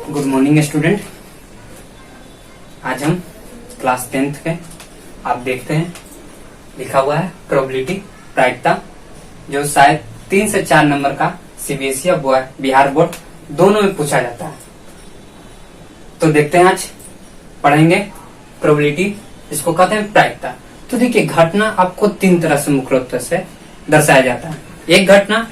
Good morning student. आज हम class 10th के आप देखते हैं लिखा हुआ है प्रोबेबिलिटी प्रायिकता, जो शायद 3 से 4 नंबर का सीबीएसई या बिहार बोर्ड दोनों में पूछा जाता है। तो देखते हैं, आज पढ़ेंगे प्रोबेबिलिटी, इसको कहते हैं प्रायिकता। तो देखिए, घटना आपको 3 तरह से मुख्य रूप से दर्शाया जाता है। एक घटना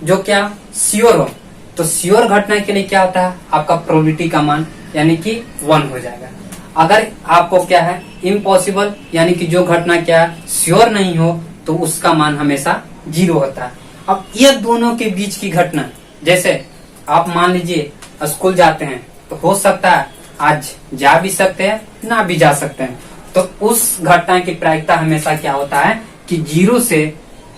जो क्या श्योर हो, तो श्योर घटना के लिए क्या होता है, आपका प्रोबेबिलिटी का मान यानी कि 1 हो जाएगा। अगर आपको क्या है इम्पॉसिबल, यानी कि जो घटना क्या श्योर नहीं हो, तो उसका मान हमेशा 0 होता है। अब ये दोनों के बीच की घटना, जैसे आप मान लीजिए स्कूल जाते हैं, तो हो सकता है आज जा भी सकते हैं ना भी जा सकते हैं, तो उस घटना की प्रायिकता हमेशा क्या होता है कि 0 से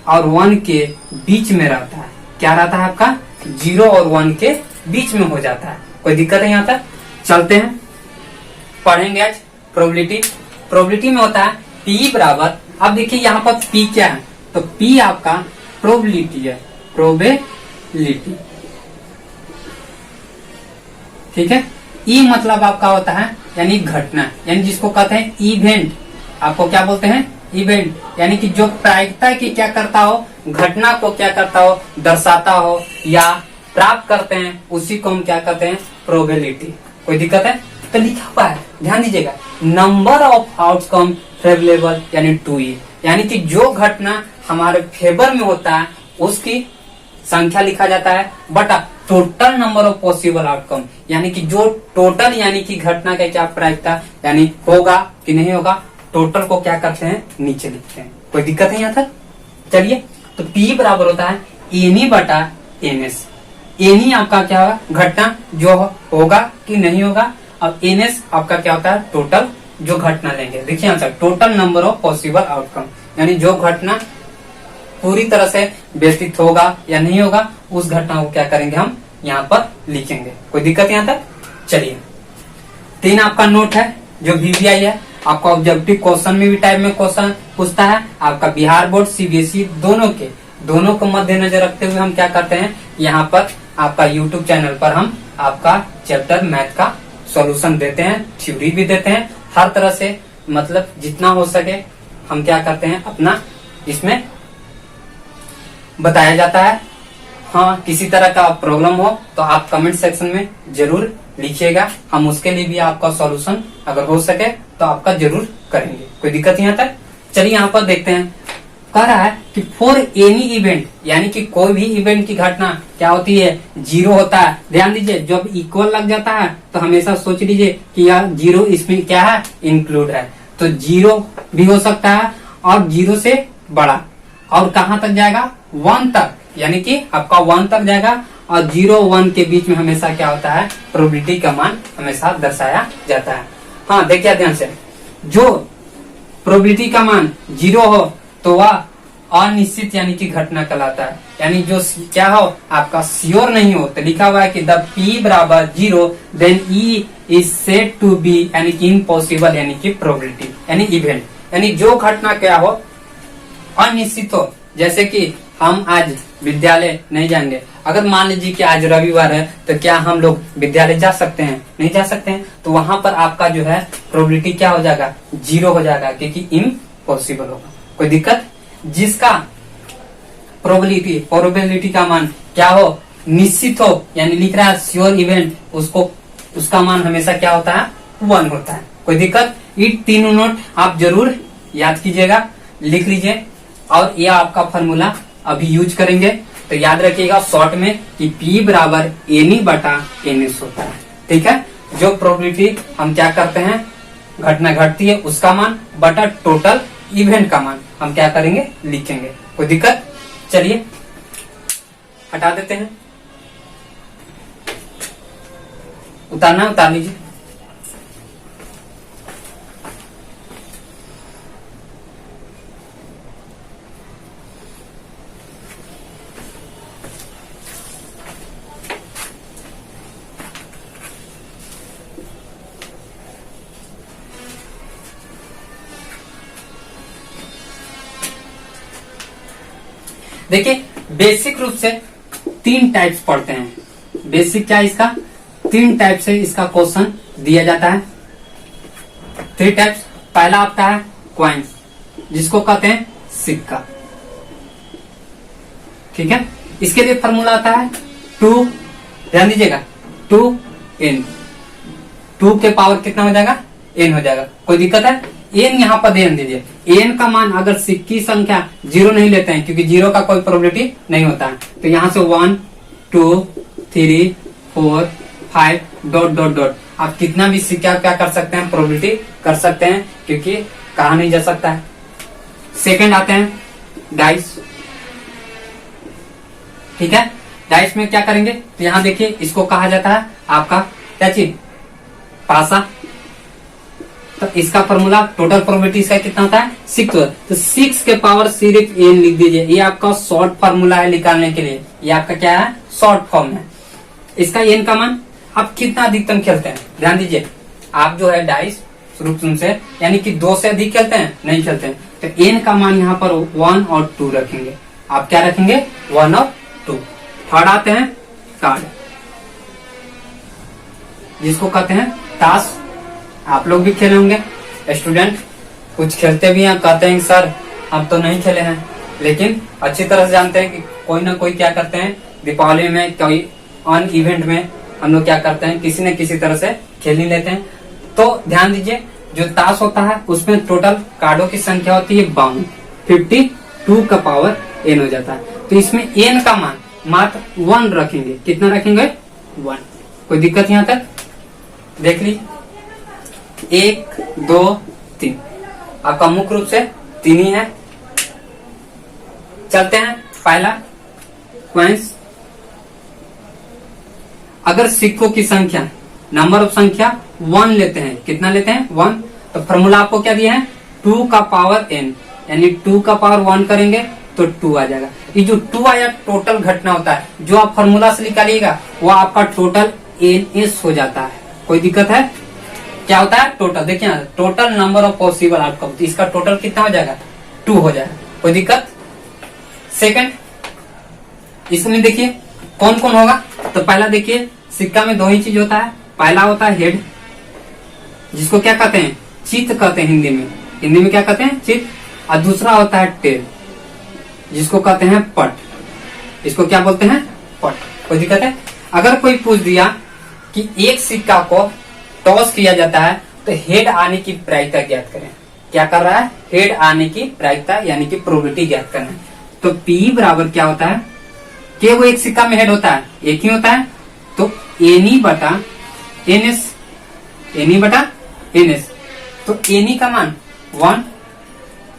और 1 के बीच में रहता है। क्या रहता है आपका 0 और 1 के बीच में हो जाता है। कोई दिक्कत है यहाँ तक? चलते हैं, पढ़ेंगे आज प्रोबेबिलिटी। प्रोबेबिलिटी में होता है P बराबर, अब देखिए यहाँ पर P क्या है, तो P आपका प्रोबेबिलिटी है, प्रोबेबिलिटी, ठीक है। E मतलब आपका होता है यानी घटना, यानी जिसको कहते हैं इवेंट। आपको क्या बोलते हैं? इवेंट, यानी कि जो प्रायिकता की क्या करता हो, घटना को क्या करता हो, दर्शाता हो या प्राप्त करते हैं, उसी को हम क्या कहते हैं प्रोबेबिलिटी। कोई दिक्कत है? तो लिखा हुआ है, ध्यान दीजिएगा, नंबर ऑफ आउटकम फेवरेबल यानी 2E, यानी कि जो घटना हमारे फेवर में होता है उसकी संख्या लिखा जाता है बटा total number of possible outcome, यानी कि जो टोटल यानी कि घटना का क्या प्रायिकता यानी होगा कि नहीं होगा, टोटल को क्या करते हैं नीचे लिखते हैं। कोई दिक्कत है यहाँ तक? चलिए, तो P बराबर होता है एनी बटा एनएस। एनी आपका क्या होगा, घटना जो होगा कि नहीं होगा, अब एनएस आपका क्या होता है टोटल जो घटना लेंगे। देखिए answer, total number of possible outcome, यानी जो घटना पूरी तरह से व्यतीत होगा या नहीं होगा, उस घटना को क्या करेंगे हम यहाँ पर लिखेंगे। कोई दिक्कत यहाँ तक? चलिए, 3 आपका नोट है जो VVI है, आपका ऑब्जेक्टिव क्वेश्चन में भी टाइप में क्वेश्चन पूछता है। आपका बिहार बोर्ड सीबीएसई दोनों को मद्देनजर रखते हुए हम क्या करते हैं, यहाँ पर आपका यूट्यूब चैनल पर हम आपका चैप्टर मैथ का सॉल्यूशन देते हैं, थ्योरी भी देते हैं, हर तरह से मतलब जितना हो सके हम क्या करते हैं अपना इसमें बताया जाता है। हाँ, किसी तरह का प्रॉब्लम हो तो आप कमेंट सेक्शन में जरूर लिखिएगा, हम उसके लिए भी आपका सॉल्यूशन अगर हो सके तो आपका जरूर करेंगे। कोई दिक्कत यहाँ तक? चलिए यहाँ पर देखते हैं, कह रहा है कि फॉर एनी इवेंट, यानी कि कोई भी इवेंट की घटना क्या होती है 0 होता है। ध्यान दीजिए, जब इक्वल लग जाता है तो हमेशा सोच लीजिए कि यार 0 इसमें क्या है इंक्लूड है, तो 0 भी हो सकता है और 0 से बड़ा, और कहाँ तक जाएगा 1 तक, यानी कि आपका 1 तक जाएगा, और 0-1 के बीच में हमेशा क्या होता है प्रोबेबिलिटी का मान हमेशा दर्शाया जाता है। हाँ देखिए ध्यान से, जो प्रोबेबिलिटी का मान 0 हो तो वह अनिश्चित यानी कि घटना कहलाता है, यानी जो क्या हो आपका श्योर नहीं हो, तो लिखा हुआ है कि द P बराबर 0 then E is said to be, यानी कि इम्पॉसिबल यानी कि प्रोबेबिलिटी यानी इवेंट, यानी जो घटना क्या हो अनिश्चित हो। जैसे कि हम आज विद्यालय नहीं जाएंगे, अगर मान लीजिए कि आज रविवार है, तो क्या हम लोग विद्यालय जा सकते हैं? नहीं जा सकते हैं, तो वहां पर आपका जो है प्रोबेबिलिटी क्या हो जाएगा 0 हो जाएगा, क्योंकि इम्पॉसिबल होगा। कोई दिक्कत? जिसका प्रोबेबिलिटी का मान क्या हो निश्चित हो, यानी लिख रहा है श्योर इवेंट, उसका मान हमेशा क्या होता है 1 होता है। कोई दिक्कत? ये तीनों नोट आप जरूर याद कीजिएगा, लिख लीजिए, और यह आपका फॉर्मूला अभी यूज करेंगे, तो याद रखिएगा शॉर्ट में कि P बराबर एनी बटा एनएस होता है। ठीक है, जो प्रोबेबिलिटी हम क्या करते हैं घटना घटती है उसका मान बटा टोटल इवेंट का मान हम क्या करेंगे लिखेंगे। कोई दिक्कत? चलिए हटा देते हैं, उतारना उतार लीजिए। देखिए बेसिक रूप से 3 टाइप्स पढ़ते हैं। बेसिक क्या है इसका, 3 टाइप से इसका क्वेश्चन दिया जाता है। 3 टाइप्स। पहला आपका है क्वाइंस, जिसको कहते हैं सिक्का, ठीक है। इसके लिए फॉर्मूला आता है 2, ध्यान दीजिएगा 2n, 2 के पावर कितना हो जाएगा, n हो जाएगा। कोई दिक्कत है, n यहाँ पर ध्यान दीजिए, n का मान अगर सिक्की संख्या 0 नहीं लेते हैं, क्योंकि 0 का कोई प्रोबेबिलिटी नहीं होता है, तो यहाँ से 1 2 3 4 5 डॉट डॉट डॉट, आप कितना भी सिक्का क्या कर सकते हैं, प्रोबेबिलिटी कर सकते हैं, क्योंकि कहा नहीं जा सकता है। सेकंड आते हैं डाइस, ठीक है। डाइस में क्या करेंगे, तो यहाँ देखिए इसको कहा जाता है आपका क्या चीज, पासा। तो इसका फॉर्मूला टोटल प्रोबेबिलिटी इसका कितना होता है, 6। तो 6 के पावर सिर्फ n लिख दीजिए, ये आपका शॉर्ट फॉर्मूला है निकालने के लिए, ये आपका क्या है, शॉर्ट फॉर्म है। इसका n का मान आप कितना अधिकतम खेलते हैं, ध्यान दीजिए। आप जो है डाइस शुरू से यानी कि 2 से अधिक खेलते हैं, नहीं खेलते हैं, तो n का मान यहाँ पर 1 और 2 रखेंगे। आप क्या रखेंगे, 1 और 2। थर्ड आते हैं कार्ड, जिसको कहते हैं ताश। आप लोग भी खेले होंगे, स्टूडेंट कुछ खेलते भी हैं, कहते हैं सर हम तो नहीं खेले हैं, लेकिन अच्छी तरह से जानते हैं कि कोई ना कोई क्या करते हैं, दीपावली में कोई ऑन इवेंट में हम लोग क्या करते हैं, किसी न किसी तरह से खेल ही लेते हैं। तो ध्यान दीजिए, जो ताश होता है उसमें टोटल कार्डों की संख्या होती है 52, 52 का पावर n हो जाता है। तो इसमें n का मान मात्र 1 रखेंगे। कितना रखेंगे, 1। कोई दिक्कत यहाँ तक, देख लीजिए 1 2 3, आपका मुख्य रूप से 3 ही है। चलते हैं पहला क्वाइंस। अगर सिक्कों की संख्या, नंबर ऑफ संख्या 1 लेते हैं, कितना लेते हैं, 1, तो फॉर्मूला आपको क्या दिया है, 2 का पावर n, यानी 2 का पावर 1 करेंगे तो 2 आ जाएगा। ये जो 2 आया टोटल घटना होता है, जो आप फॉर्मूला से निकालिएगा वो आपका टोटल ns हो जाता है। कोई दिक्कत है, क्या होता है टोटल, देखिए total number of possible outcome, तो इसका टोटल कितना हो जाएगा, 2 हो जाएगा। कोई दिक्कत। सेकंड, इसमें देखिए कौन कौन होगा, तो पहला देखिए सिक्का में 2 ही चीज होता है। पहला होता है हेड, जिसको क्या कहते हैं, चित कहते हैं हिंदी में, हिंदी में क्या कहते हैं, चित। और दूसरा होता है टेल, जिसको कहते हैं पट, इसको क्या बोलते हैं, पट। कोई दिक्कत है। अगर कोई पूछ दिया कि एक सिक्का को टॉस किया जाता है तो हेड आने की प्रायिकता ज्ञात करें, क्या कर रहा है, हेड आने की प्रायिकता यानी कि प्रोबेबिलिटी ज्ञात करना है। तो P बराबर क्या होता है, कि वो एक सिक्का में हेड होता है, एक ही होता है, तो एनी बटा ns, एनी बटा ns। तो एनी का मान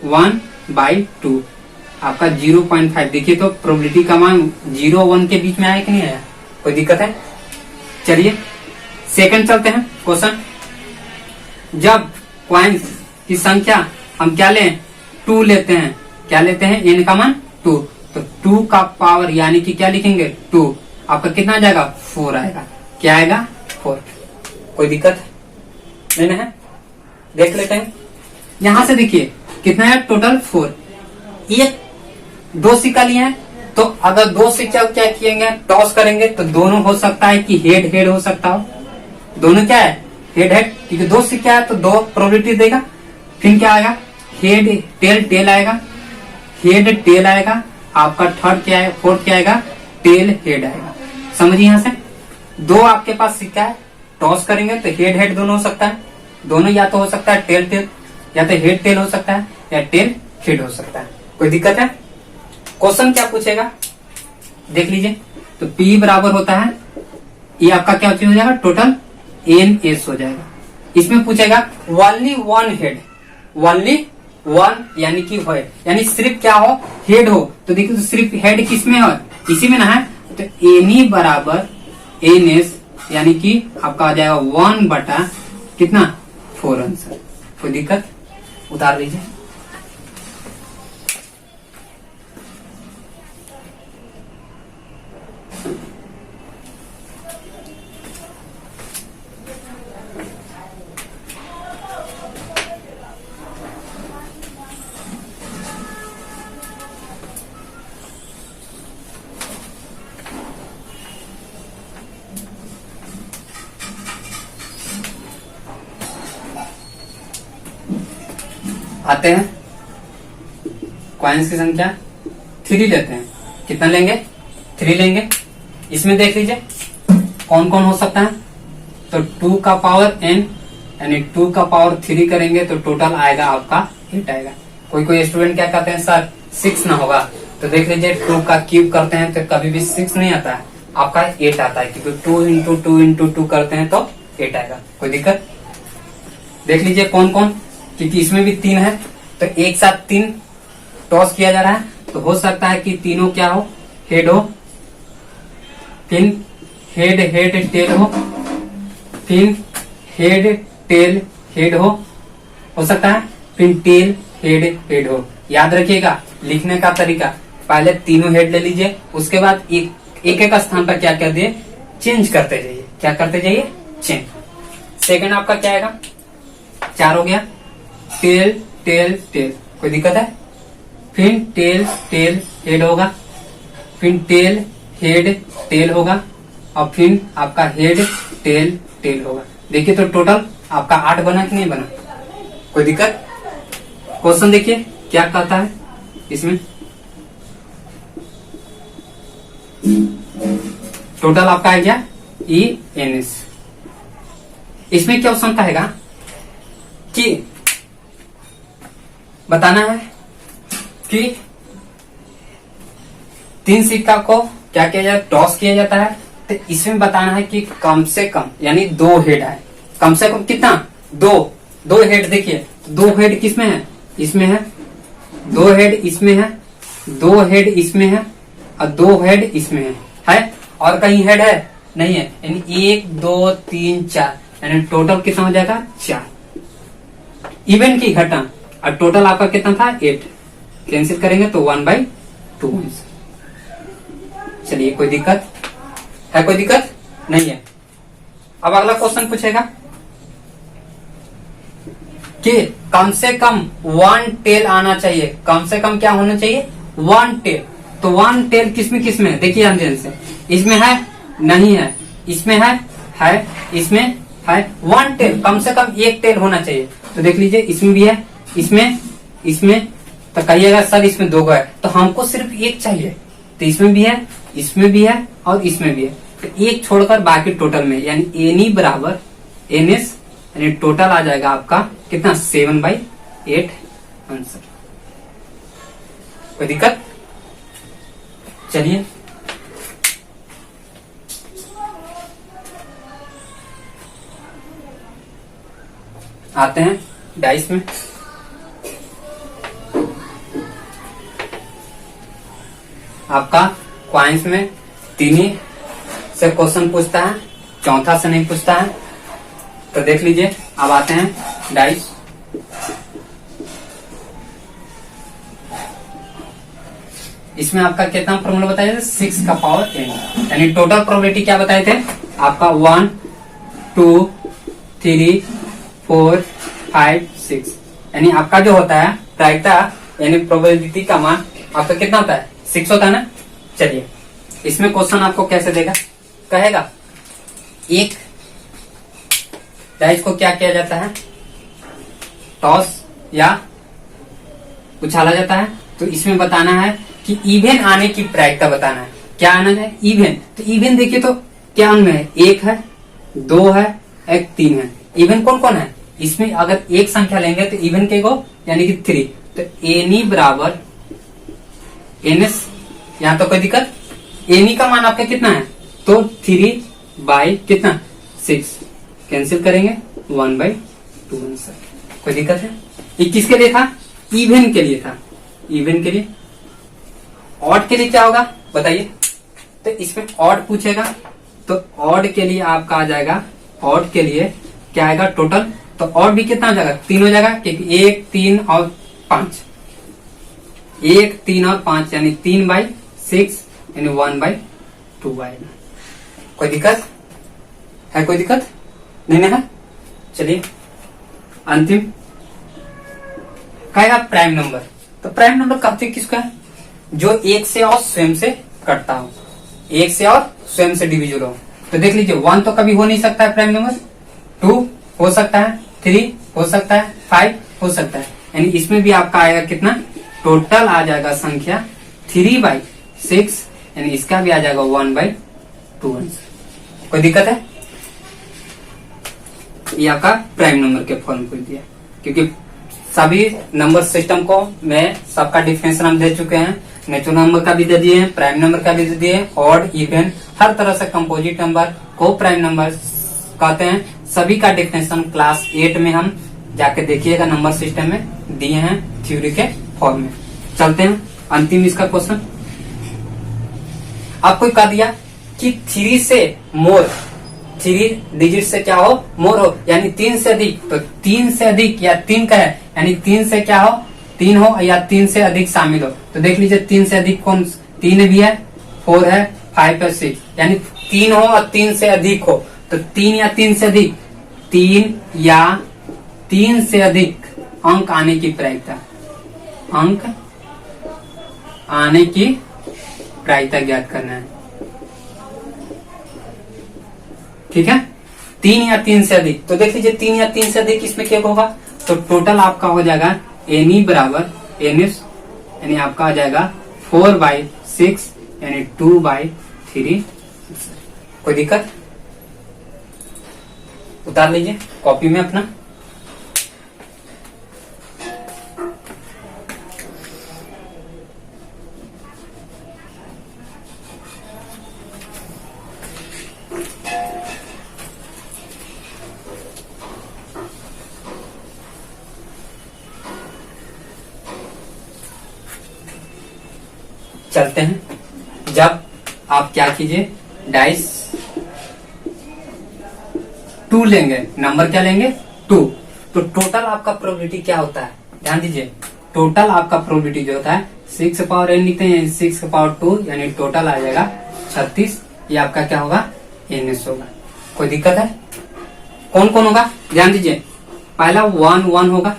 1/2, आपका 0.5। देखिए तो प्रोबेबिलिटी का मान 0 1 के बीच में आया कि नहीं आया, कोई दिक्कत है। चलिए सेकंड चलते हैं क्वेश्चन। जब क्वाइंस की संख्या हम क्या लें, 2 लेते हैं, क्या लेते हैं, n का मान 2, तो 2 का पावर यानी कि क्या लिखेंगे, 2, आपका कितना आ जाएगा, 4 आएगा। क्या आएगा, 4। कोई दिक्कत नहीं है, देख लेते हैं। यहां से देखिए कितना है, टोटल 4। एक 2 सिक्का लिए हैं, तो अगर 2 सिक्का क्या किएंगे, टॉस करेंगे, तो दोनों हो सकता है कि हेड हेड हो सकता हो, दोनों क्या है, हेड हेड, क्योंकि 2 सिक्का है तो 2 प्रोबेबिलिटी देगा। फिर क्या आएगा, हेड टेल टेल आएगा, हेड टेल आएगा, आपका थर्ड क्या है, फोर्थ क्या आएगा, टेल हेड आएगा। समझिए यहां से 2 आपके पास सिक्का है, टॉस करेंगे तो हेड हेड दोनों हो सकता है, दोनों या तो हो सकता है टेल टेल, या तो हेड टेल हो सकता है, या टेल हेड हो सकता है। कोई दिक्कत है। क्वेश्चन क्या पूछेगा, देख लीजिए। तो P बराबर होता है, ये आपका क्या हो जाएगा, टोटल ns हो जाएगा। इसमें पूछेगा ओनली 1 हेड, ओनली 1 यानी कि हो, यानी सिर्फ क्या हो, हेड हो, तो देखिए तो सिर्फ हेड किसमें हो, इसी में ना है, तो एनी बराबर ns यानी कि आपका आ जाएगा 1 बटा कितना, 4 आंसर। कोई दिक्कत, उतार लीजिए। आते हैं, कॉइन्स की संख्या 3 लेते हैं। कितना लेंगे? 3 लेंगे। इसमें देख लीजिए कौन कौन हो सकता है। तो 2 का पावर n यानी 2 का पावर 3 करेंगे तो टोटल आएगा आपका 8 आएगा। कोई स्टूडेंट क्या कहते हैं सर 6 ना होगा, तो देख लीजिए 2 का क्यूब करते हैं तो कभी भी 6 नहीं आता है, आपका 8 आता है, क्योंकि 2 इंटू 2 इंटू 2 करते हैं तो 8 आएगा। कोई दिक्कत? देख लीजिए कौन कौन, क्योंकि इसमें भी 3 है तो एक साथ 3 टॉस किया जा रहा है, तो हो सकता है कि तीनों क्या हो, हेड हो, फिर हेड हेड टेल हो, फिर हेड टेल हेड हो सकता है, फिर टेल हेड हेड हो। याद रखिएगा लिखने का तरीका, पहले तीनों हेड ले लीजिए, उसके बाद एक स्थान पर क्या कर दिए, चेंज करते जाइए। क्या करते जाइए? चेंज। सेकंड आपका क्या आएगा? 4 हो गया, टेल टेल टेल। कोई दिक्कत है? फिर टेल टेल हेड होगा, फिर टेल हेड टेल होगा, और फिर आपका हेड टेल टेल होगा। देखिए तो टोटल आपका 8 बना कि नहीं बना? कोई दिक्कत? क्वेश्चन देखिए क्या कहता है इसमें, टोटल आपका है क्या? ENS। इसमें क्या क्वेश्चन कहेगा कि बताना है कि 3 सिक्का को क्या किया जाए, टॉस किया जाता है, तो इसमें बताना है कि कम से कम यानी 2 हेड है। कम से कम कितना? 2 हेड। देखिए 2 हेड किसमें है? इसमें है। 2 हेड इसमें है, 2 हेड इसमें है, और 2 हेड इसमें है? और कहीं हेड है? नहीं है। यानी 1 2 3 4 यानी टोटल कितना हो जाएगा? 4। इवन की घटा, और टोटल आपका कितना था? 8। कैंसिल करेंगे तो 1/2। चलिए कोई दिक्कत है? कोई दिक्कत नहीं है। अब अगला क्वेश्चन पूछेगा कि कम से कम 1 टेल आना चाहिए। कम से कम क्या होना चाहिए? 1 टेल। तो 1 टेल किसमें किसमें? देखिए हम ध्यान से, इसमें है? नहीं है। इसमें है? इसमें है। 1 टेल, कम से कम 1 टेल होना चाहिए। तो देख लीजिए इसमें भी है, इसमें तो कहिएगा सर इसमें 2 है, तो हमको सिर्फ 1 चाहिए। तो इसमें भी है, इसमें भी है, और इसमें भी है, तो 1 छोड़कर बाकी टोटल में, यानी एनी बराबर NS, यानी टोटल आ जाएगा आपका कितना? 7/8 आंसर। कोई दिक्कत? चलिए आते हैं डाइस में। आपका क्वाइंस में 3 ही से क्वेश्चन पूछता है, चौथा से नहीं पूछता है। तो देख लीजिए अब आते हैं डाइस। इसमें आपका कितना फॉर्मूला बताया था? 6 का पावर n, यानी टोटल प्रोबेबिलिटी क्या बताए थे आपका? 1 2 3 4 5 6, यानी आपका जो होता है प्रायिकता यानी प्रोबेबिलिटी का मान आपका कितना होता है? 6 होता है ना। चलिए इसमें क्वेश्चन आपको कैसे देगा? कहेगा एक डाइस को क्या किया जाता है? टॉस या उछाला जाता है। तो इसमें बताना है कि इवन आने की प्रायिकता बताना है। क्या आना है? इवन। तो इवन देखिए तो क्या उनमें है? 1 है, 2 है, 1 3 है। इवन कौन कौन है? इसमें अगर एक संख्या लेंगे तो इवन के को यानी कि 3। तो एनी बराबर NS। यहाँ तो कोई दिक्कत? एनी का मान आपका कितना है? तो 3 कितना? 6। कैंसिल करेंगे 1/2 आंसर। कोई दिक्कत है? ये किसके लिए था? इवन के लिए था। इवन के लिए। ऑड के लिए क्या होगा बताइए? तो इसमें ऑड पूछेगा, तो ऑड के लिए आपका आ जाएगा, ऑड के लिए क्या आएगा टोटल? तो ऑड भी कितना हो जाएगा? 3 हो जाएगा, क्योंकि 1 3 और 5, 1 3 और 5 यानी 3/6 यानी 1/2 आएगा। कोई दिक्कत है? कोई दिक्कत नहीं है? चलिए अंतिम कहेगा प्राइम नंबर। तो प्राइम नंबर कहते हैं किसका है? जो 1 से और स्वयं से कटता हो, 1 से और स्वयं से डिविजिबल हो। तो देख लीजिए 1 तो कभी हो नहीं सकता है प्राइम नंबर, 2 हो सकता है, 3 हो सकता है, 5 हो सकता है, यानी इसमें भी आपका आएगा कितना, टोटल आ जाएगा संख्या 3/6, यानी इसका भी आ जाएगा 1/2 आंसर। कोई दिक्कत है? ये आपका प्राइम नंबर के फॉर्म को दिया, क्योंकि सभी नंबर सिस्टम को मैं सबका डिफिनेशन हम दे चुके हैं, नेचुरल नंबर का भी दे दिए हैं, प्राइम नंबर का भी दे दिए, ऑड इवन हर तरह से कंपोजिट नंबर को प्राइम नंबर कहते हैं, सभी का डिफिनेशन क्लास 8 में हम जाके देखिएगा नंबर सिस्टम में दिए हैं थ्योरी के फॉर्म में। चलते हैं अंतिम इसका क्वेश्चन। आपको कह दिया कि 3 से मोर, 3 डिजिट से क्या हो, मोर हो, यानी 3 से अधिक, तो 3 से अधिक या 3 का है, यानी 3 से क्या हो, 3 हो या 3 से अधिक शामिल हो। तो देख लीजिए 3 से अधिक कौन, 3 भी है, 4 है, 5 है, 6, यानी 3 हो और 3 से अधिक हो। तो 3 या 3 से अधिक, 3 या 3 से अधिक अंक आने की प्रायिकता, अंक आने की प्रायिकता ज्ञात करना है। ठीक है, 3 या 3 से अधिक, तो देख लीजिए 3 या 3 से अधिक इसमें क्या होगा, तो टोटल आपका हो जाएगा एनी बराबर एनएस, यानी आपका आ जाएगा 4/6, यानी 2/3। कोई दिक्कत? उतार लीजिए कॉपी में अपना। चलते हैं, जब आप क्या कीजिए, डाइस 2 लेंगे, नंबर क्या लेंगे 2, तो टोटल आपका प्रोबेबिलिटी क्या होता है, ध्यान दीजिए, टोटल आपका प्रोबेबिलिटी जो होता है 6 पावर n लिखते हैं, 6 पावर 2, यानी टोटल आ जाएगा 36। ये आपका क्या होगा, एनएस होगा। कोई दिक्कत है? कौन कौन होगा, ध्यान दीजिए, पहला 1 होगा,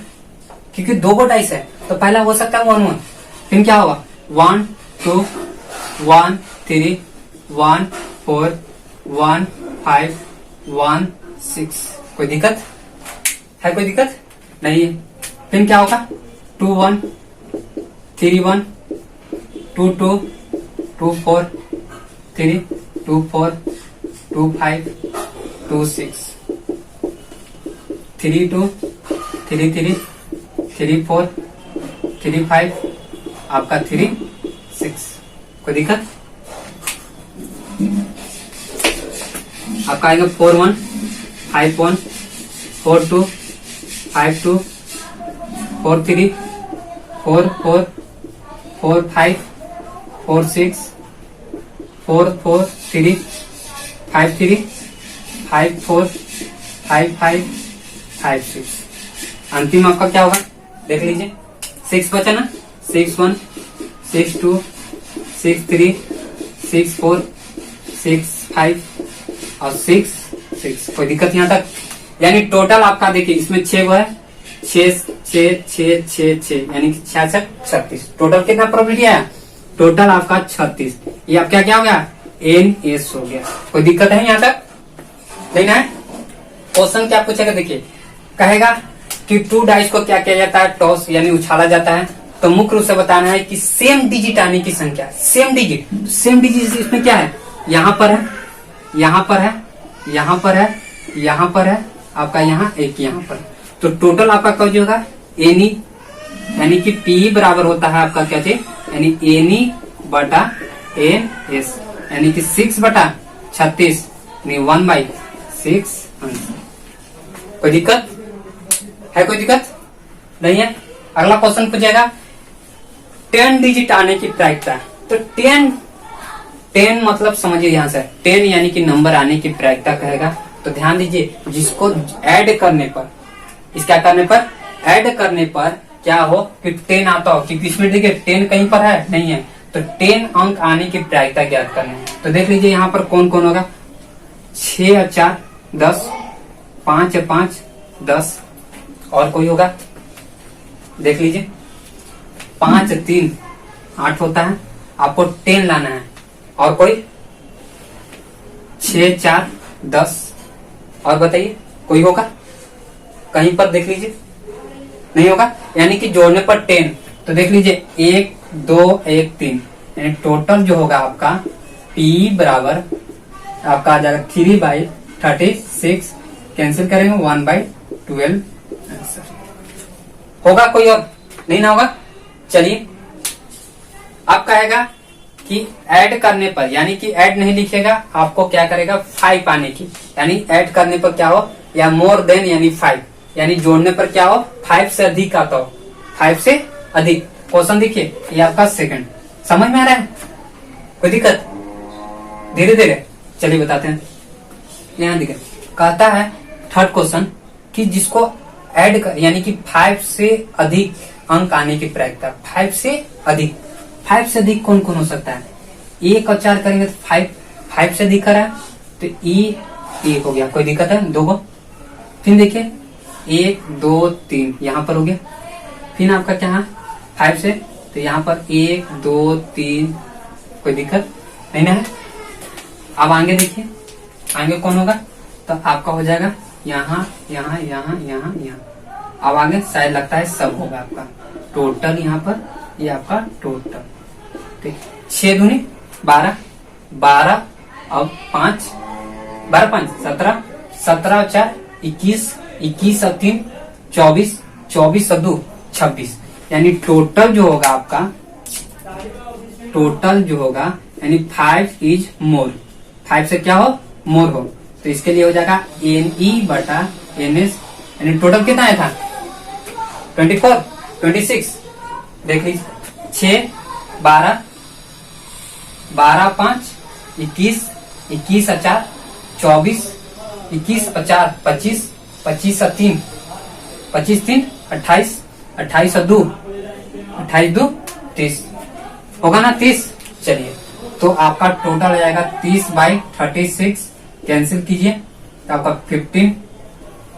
क्योंकि 2 डाइस है, तो पहला हो सकता है 1, फिर क्या होगा 1 2 1 3 1 4 1 5 1 6। कोई दिक्कत है? कोई दिक्कत नहीं है। फिर क्या होगा 2 1 3 1 2 2 2 4 3 2 4 2 5 2 6 3 2 3 3 3 4 3 5 आपका 3 6। कोई दिक्कत? आपका आएगा 4 1 5 1 4 2 5 2 4 3 4 4 4 5 4 6 4 4 3 5 3 5 4 5 5 5 6। अंतिम आपका क्या होगा, देख लीजिए, 6 बचा ना, 6 1 6 2 6 3 6 4 6 5 और 6 6। कोई दिक्कत यहाँ तक? यानी टोटल आपका देखिए इसमें 6 वो है, 6 6 6 6 6, यानी 66 36। टोटल कितना प्रोबेबिलिटी आया, टोटल आपका 36। ये आप क्या हो गया, NS हो गया। कोई दिक्कत है यहाँ तक? देखना है क्वेश्चन क्या पूछेगा, देखिए कहेगा कि 2 डाइस को क्या किया जाता है, टॉस यानी उछाला जाता है। तो मुख्य रूप से बताना है कि सेम डिजिट आने की संख्या, सेम डिजिट इसमें क्या है, यहाँ पर है, यहाँ पर है, यहाँ पर है, यहाँ पर है, आपका यहाँ एक यहाँ पर। तो टोटल आपका क्या होगा, एनी, यानी कि P बराबर होता है आपका क्या चीज, यानी एनी बटा NS, यानी कि 6 बटा 36, यानी 1/6 आंसर। कोई दिक्कत है? कोई दिक्कत नहीं है। अगला क्वेश्चन पूछेगा 10 डिजिट आने की प्रायिकता। तो 10 मतलब समझिए यहाँ से 10 यानी कि नंबर आने की प्रायिकता कहेगा। तो ध्यान दीजिए, जिसको ऐड करने पर, इसका करने पर, ऐड करने पर क्या हो कि 10 आता हो, क्योंकि इसमें देखिए 10 कहीं पर है नहीं है, तो 10 अंक आने की प्रायिकता ज्ञात करनी है। तो देख लीजिए यहाँ पर कौन कौन होगा, 6 और 4 10, 5 और 5 10, और कोई होगा देख लीजिए, 5 3 8 होता है, आपको 10 लाना है। और कोई 6 4 10, और बताइए कोई होगा कहीं पर, देख लीजिए नहीं होगा, यानी कि जोड़ने पर 10। तो देख लीजिए 1 2 1 3, यानी टोटल जो होगा आपका P बराबर आपका आ जाएगा 3/36, कैंसिल करेंगे 1/12 आंसर होगा। कोई और नहीं ना होगा। चलिए अब कहेगा कि ऐड करने पर, यानी कि ऐड नहीं लिखेगा, आपको क्या करेगा 5 आने की, यानी ऐड करने पर क्या हो, या मोर देन यानी 5, यानी जोड़ने पर क्या हो 5 से अधिक आता हो, 5 से अधिक। क्वेश्चन देखिए ये आपका सेकंड, समझ में आ रहा है, कोई दिक्कत? धीरे धीरे चलिए बताते हैं। यहाँ दिखे कहता है थर्ड क्वेश्चन कि जिसको ऐड कर, यानी कि 5 से अधिक अंक आने की प्रायिकता, 5 से अधिक, 5 से अधिक कौन कौन हो सकता है? 1 और 4 करेंगे तो 5 से अधिक है तो E 1 हो गया, कोई दिक्कत है? 2 को फिर देखिए 1 2 3 यहाँ पर हो गया, फिर आपका क्या है 5 से, तो यहाँ पर 1 2 3, कोई दिक्कत नहीं ना है। अब आगे देखिए आगे कौन होगा, तो आपका हो जाएगा यहाँ यहाँ यहाँ यहाँ यहाँ। अब आगे शायद लगता है सब होगा आपका टोटल, यहाँ पर ये आपका टोटल, ठीक 6 दूनी 12, 12 और 5, 12 5 17, 17 और 4 21, 21 और 3 24, 24 और 2 26, यानी टोटल जो होगा आपका, टोटल जो होगा यानी 5 इज मोर, 5 से क्या हो मोर हो, तो इसके लिए हो जाएगा NE/NS, यानी टोटल कितना आया था 24 26, देख लीजिए 6 12 12 5 21, 21 और 4 24, 21 और 4 25, 25 और 3 25 3 28, 28 और 2 28 2 30 होगा ना 30। चलिए तो आपका टोटल हो जाएगा 30/36, कैंसिल कीजिए तो आपका 15,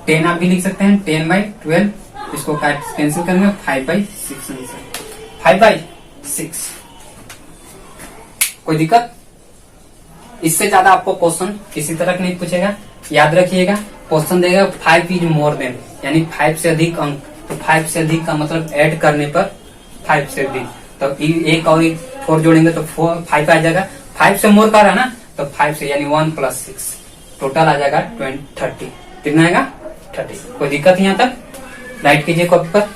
10 आप भी लिख सकते हैं 10/12, इसको कैंसिल करेंगे 5/6 आंसर, 5/6। कोई दिक्कत? इससे ज्यादा आपको क्वेश्चन किसी तरह नहीं पूछेगा, याद रखिएगा। क्वेश्चन देगा 5 इज मोर देन, यानी 5 से अधिक अंक, तो 5 से अधिक का मतलब ऐड करने पर 5 से अधिक, तो एक और 4 जोड़ेंगे तो 5 आ जाएगा, 5 से मोर कर रहा ना, तो 5 से यानी 1 + 6 टोटल आ जाएगा 30, कितना आएगा 30। कोई दिक्कत यहाँ तक? राइट कीजिए कॉपी पर।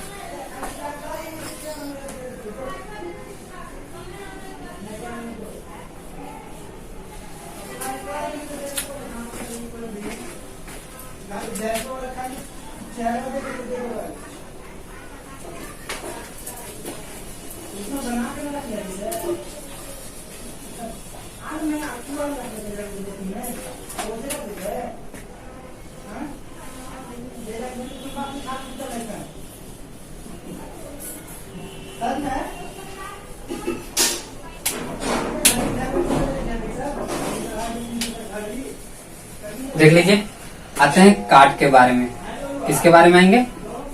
देख लीजिए आते हैं कार्ड के बारे में, किसके बारे में आएंगे?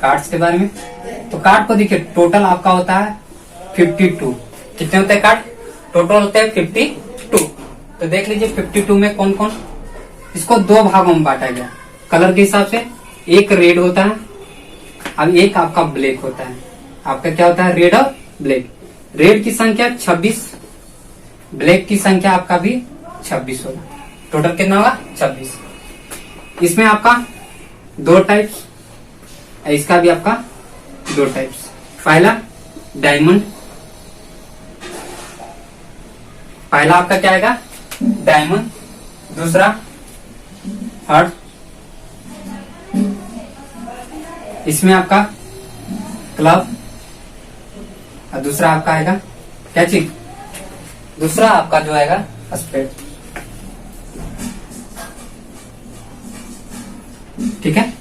कार्ड्स के बारे में। तो कार्ड को देखिए टोटल आपका होता है 52, कितने होते हैं कार्ड? टोटल होते हैं 52। तो देख लीजिए 52 में कौन कौन, इसको 2 भागों में बांटा गया कलर के हिसाब से, एक रेड होता है, अब एक आपका ब्लैक होता है। आपका क्या होता है? रेड और ब्लैक। रेड की संख्या 26, ब्लैक की संख्या आपका भी 26 होगा, टोटल कितना होगा 26। इसमें आपका 2 टाइप्स, इसका भी आपका 2 टाइप्स। पहला डायमंड, पहला आपका क्या आएगा डायमंड, दूसरा हार्ट, इसमें आपका क्लब, और दूसरा आपका आएगा क्या चीज, दूसरा आपका जो आएगा स्प्रेड। ठीक है,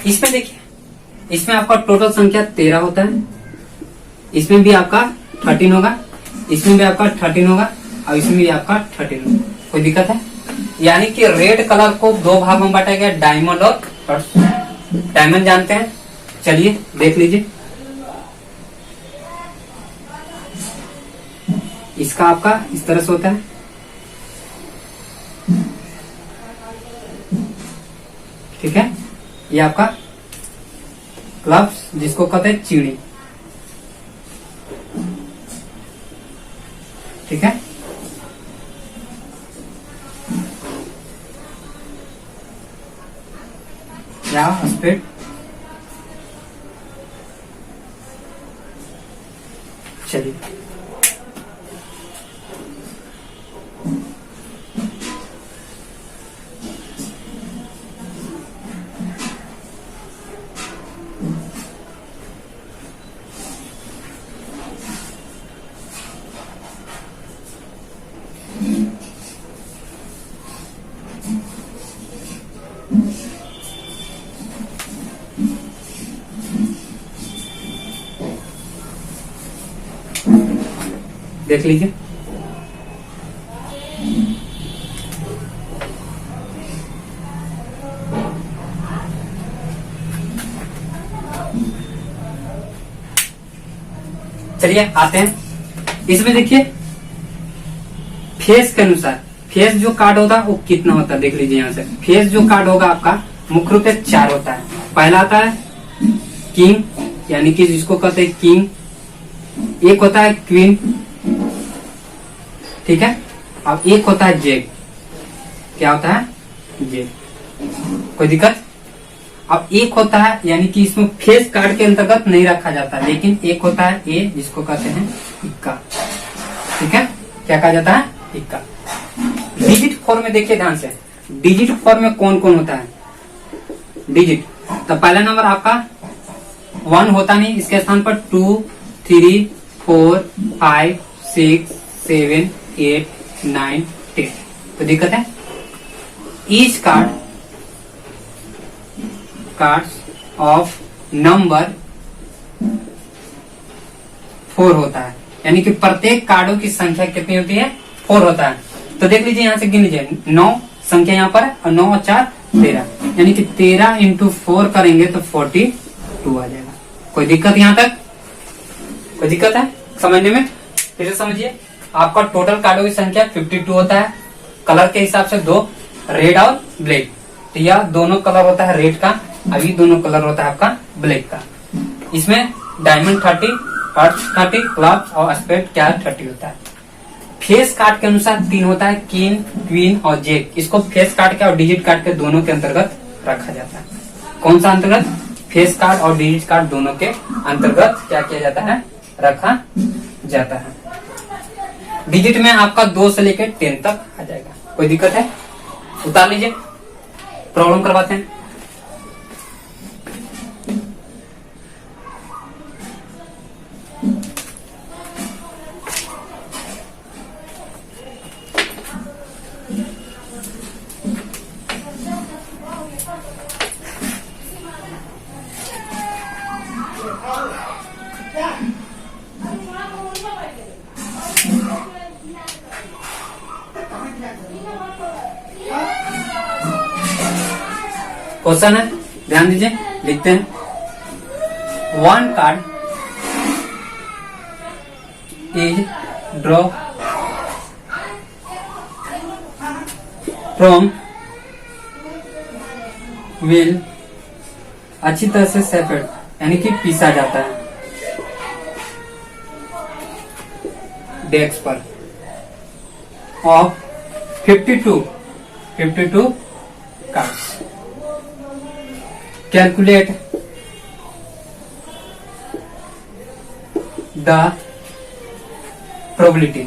इसमें देखिए इसमें आपका टोटल संख्या 13 होता है, इसमें भी आपका 13 होगा, इसमें भी आपका 13 होगा, और इसमें भी आपका 13 होगा। कोई दिक्कत है? यानी कि रेड कलर को 2 भागों में बांटा गया, डायमंड और हर्ट्स। डायमंड जानते हैं, चलिए देख लीजिए। इसका आपका इस तरह से होता है, ठीक है, ये आपका क्लब्स जिसको कहते हैं चिड़ी। ठीक है, या स्पेड। चलिए देख लीजिए। चलिए आते हैं इसमें। देखिए फेस के अनुसार फेस जो कार्ड होता है वो कितना होता है, देख लीजिए यहाँ से। फेस जो कार्ड होगा आपका मुख्य रूप से 4 होता है। पहला आता है किंग, यानी कि जिसको कहते हैं किंग। एक होता है क्वीन, ठीक है। अब एक होता है जेक। क्या होता है? जेक। कोई दिक्कत? अब एक होता है, यानी कि इसमें फेस कार्ड के अंतर्गत नहीं रखा जाता, लेकिन एक होता है ए, जिसको कहते हैं इक्का। ठीक है, क्या कहा जाता है? इक्का। डिजिट फॉर्म में देखिए ध्यान से, डिजिट फॉर्म में कौन कौन होता है? डिजिट तो पहला नंबर आपका 1 होता नहीं, इसके स्थान पर 2, 3, 4, 5, 6, 7, 8, 9, 10। तो दिक्कत है। ईच कार्ड्स ऑफ नंबर 4 होता है, यानी कि प्रत्येक कार्डों की संख्या कितनी होती है? 4 होता है। तो देख लीजिए यहाँ से गिन लीजिए, 9 संख्या यहाँ पर, और 9 और 4 13, यानी कि 13 इंटू 4 करेंगे तो 42 आ जाएगा। कोई दिक्कत यहाँ तक? कोई दिक्कत है समझने में? फिर से समझिए, आपका टोटल कार्डों की संख्या 52 होता है। कलर के हिसाब से 2, रेड और ब्लैक। तो यह दोनों कलर होता है रेड का, अभी दोनों कलर होता है आपका ब्लैक का। इसमें डायमंड 30, हार्ट 30, क्लब और स्पेड क्या 30 होता है। फेस कार्ड के अनुसार 3 होता है, किंग, क्वीन और जेक। इसको फेस कार्ड के और डिजिट कार्ड के दोनों के अंतर्गत रखा जाता है। कौन सा अंतर्गत? फेस कार्ड और डिजिट कार्ड दोनों के अंतर्गत क्या किया जाता है? रखा जाता है। डिजिट में आपका 2 से लेकर 10 तक आ जाएगा। कोई दिक्कत है? उतार लीजिए, प्रॉब्लम करवाते हैं। क्वेश्चन है, ध्यान दीजिए, लिखते हैं। 1 card is draw from wheel, अच्छी तरह से सेपरेट, यानी कि पीसा जाता है डेस्क पर, of 52 cards. Calculate the probability.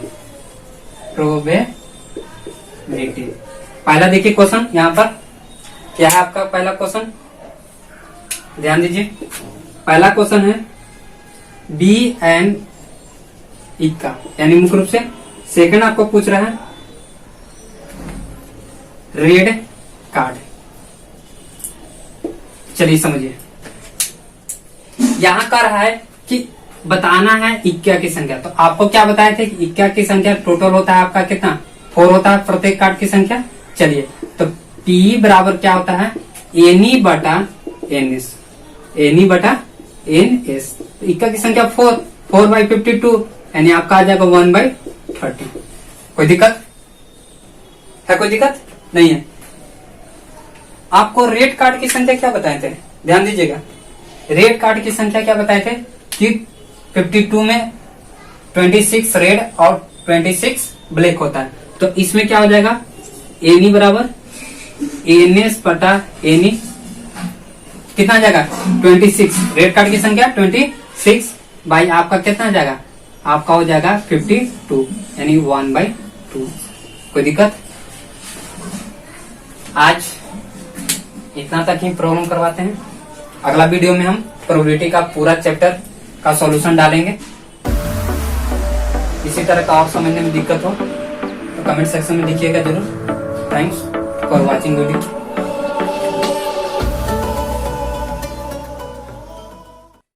पहला देखिए क्वेश्चन, यहां पर क्या है आपका पहला क्वेश्चन? ध्यान दीजिए, पहला क्वेश्चन है बी एंड इक्का, यानी मुख्य रूप से। सेकंड आपको पूछ रहा है रेड कार्ड। चलिए समझिए, यहां का रहा है कि बताना है इक्का की संख्या। तो आपको क्या बताए थे कि इक्का की संख्या टोटल होता है आपका कितना? 4 होता है प्रत्येक कार्ड की संख्या। चलिए, तो P बराबर क्या होता है? एनी बटा एनएस। एनी बटा एनएस। तो इक्का की संख्या 4 बाई 52, यानी आपका आ जाएगा 1 बाई 30। कोई दिक्कत है? कोई दिक्कत नहीं है। आपको रेड कार्ड की संख्या क्या बताए थे? ध्यान दीजिएगा, रेड कार्ड की संख्या क्या बताए थे कि 52 में 26 रेड और 26 ब्लैक होता है। तो इसमें क्या हो जाएगा, एनी बराबर एनएस बटा एनी कितना आ जाएगा 26। रेड कार्ड की संख्या 26 बाई आपका कितना आ जाएगा, आपका हो जाएगा 52 यानी 1/2। कोई दिक्कत? आज इतना तक ही प्रॉब्लम करवाते हैं। अगला वीडियो में हम प्रोबेबिलिटी का पूरा चैप्टर का सॉल्यूशन डालेंगे। इसी तरह का और समझने में दिक्कत हो तो कमेंट सेक्शन में लिखिएगा जरूर। Thanks for watching video.